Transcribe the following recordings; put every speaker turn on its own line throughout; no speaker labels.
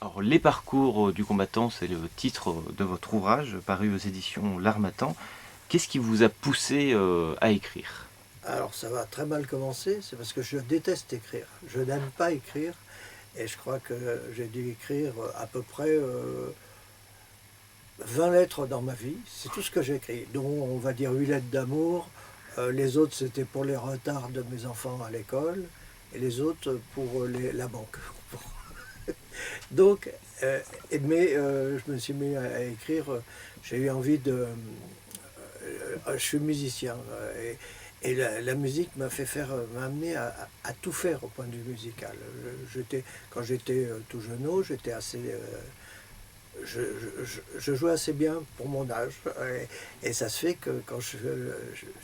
Alors, Les parcours du combattant, c'est le titre de votre ouvrage, paru aux éditions L'Harmattan. Qu'est-ce qui vous a poussé à écrire?
Alors ça va très mal commencer, c'est parce que je déteste écrire. Je n'aime pas écrire et je crois que j'ai dû écrire à peu près 20 lettres dans ma vie. C'est tout ce que j'ai écrit, dont on va dire 8 lettres d'amour. Les autres c'était pour les retards de mes enfants à l'école et les autres pour la banque. Donc, je me suis mis à écrire, j'ai eu envie de... je suis musicien et la musique m'a amené à tout faire au point de vue musical. Quand j'étais tout jeune, j'étais assez, je jouais assez bien pour mon âge et ça se fait que quand je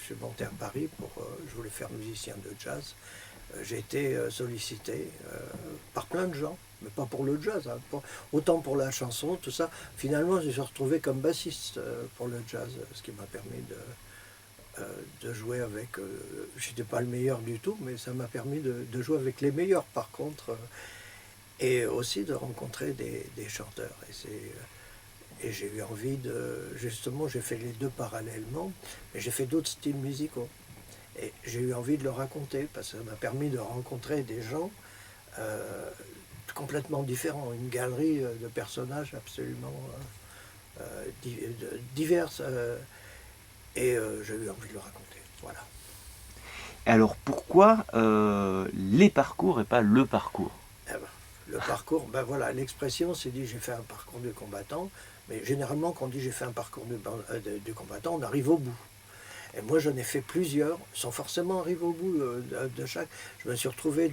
suis monté à Paris je voulais faire musicien de jazz. J'ai été sollicité par plein de gens, mais pas pour le jazz, hein, autant pour la chanson, tout ça. Finalement, je me suis retrouvé comme bassiste pour le jazz, ce qui m'a permis de jouer avec. Je n'étais pas le meilleur du tout, mais ça m'a permis de jouer avec les meilleurs, par contre, et aussi de rencontrer des chanteurs. Et j'ai eu envie de. Justement, j'ai fait les deux parallèlement, mais j'ai fait d'autres styles musicaux. Et j'ai eu envie de le raconter parce que ça m'a permis de rencontrer des gens euh, complètement différents, une galerie de personnages absolument diverses. J'ai eu envie de le raconter. Voilà.
Et alors, pourquoi les parcours et pas le parcours?
Eh ben, le parcours, ben voilà, l'expression c'est dit j'ai fait un parcours de combattant, mais généralement quand on dit j'ai fait un parcours de combattant, on arrive au bout. Et moi, j'en ai fait plusieurs, sans forcément arriver au bout de chaque. Je me suis retrouvé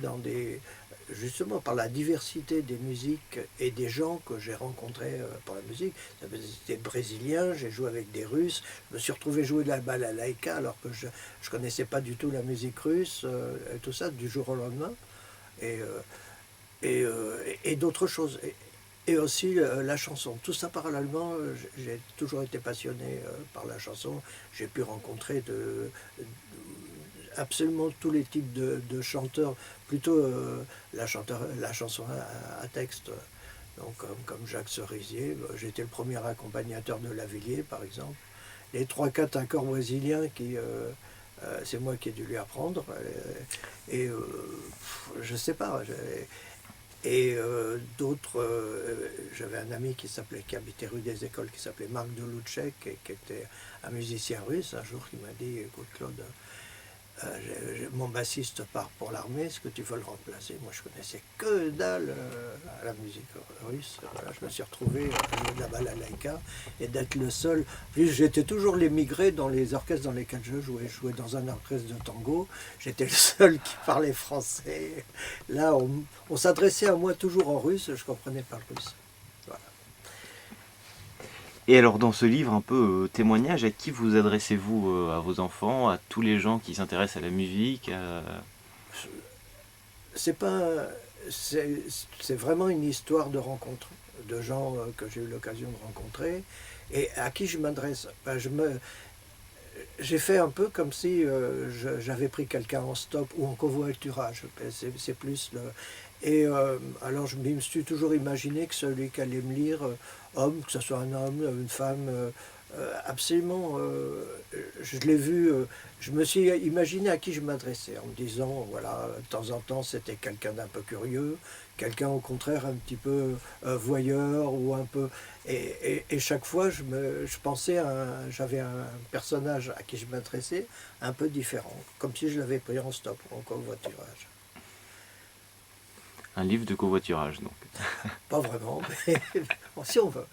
justement par la diversité des musiques et des gens que j'ai rencontrés pour la musique. Des Brésiliens, j'ai joué avec des Russes. Je me suis retrouvé jouer de la balalaïka alors que je ne connaissais pas du tout la musique russe, et tout ça, du jour au lendemain. Et, euh, et d'autres choses. Et aussi la chanson. Tout ça parallèlement, j'ai toujours été passionné par la chanson. J'ai pu rencontrer absolument tous les types de chanteurs, plutôt la chanson à texte. Donc, comme Jacques Cerisier, j'ai été le premier accompagnateur de Lavilliers, par exemple. Les trois quatre accords brésiliens c'est moi qui ai dû lui apprendre. Je sais pas. D'autres, j'avais un ami qui habitait rue des Écoles, qui s'appelait Marc Delouchek, et qui était un musicien russe. Un jour, il m'a dit, écoute Claude, mon bassiste part pour l'armée, est-ce que tu veux le remplacer? Moi, je connaissais que dalle à la musique russe. Voilà, je me suis retrouvé à jouer de la balalaïka et d'être le seul. Puis j'étais toujours l'émigré dans les orchestres dans lesquels je jouais. Je jouais dans un orchestre de tango. J'étais le seul qui parlait français. Là, on s'adressait à moi toujours en russe. Je comprenais pas le russe. Voilà.
Et alors, dans ce livre un peu témoignage, à qui vous adressez-vous? À vos enfants, à tous les gens qui s'intéressent à la musique?
C'est pas, c'est vraiment une histoire de rencontre, de gens que j'ai eu l'occasion de rencontrer et à qui je m'adresse. J'ai fait un peu comme si j'avais pris quelqu'un en stop ou en covoiturage. C'est plus le. Alors je me suis toujours imaginé que celui qui allait me lire, homme, que ce soit un homme, une femme, absolument, je l'ai vu, je me suis imaginé à qui je m'adressais en me disant, voilà, de temps en temps c'était quelqu'un d'un peu curieux, quelqu'un au contraire un petit peu voyeur ou un peu. Et chaque fois je pensais j'avais un personnage à qui je m'adressais un peu différent, comme si je l'avais pris en stop ou en covoiturage.
Un livre de covoiturage, donc.
Pas vraiment, mais si on veut.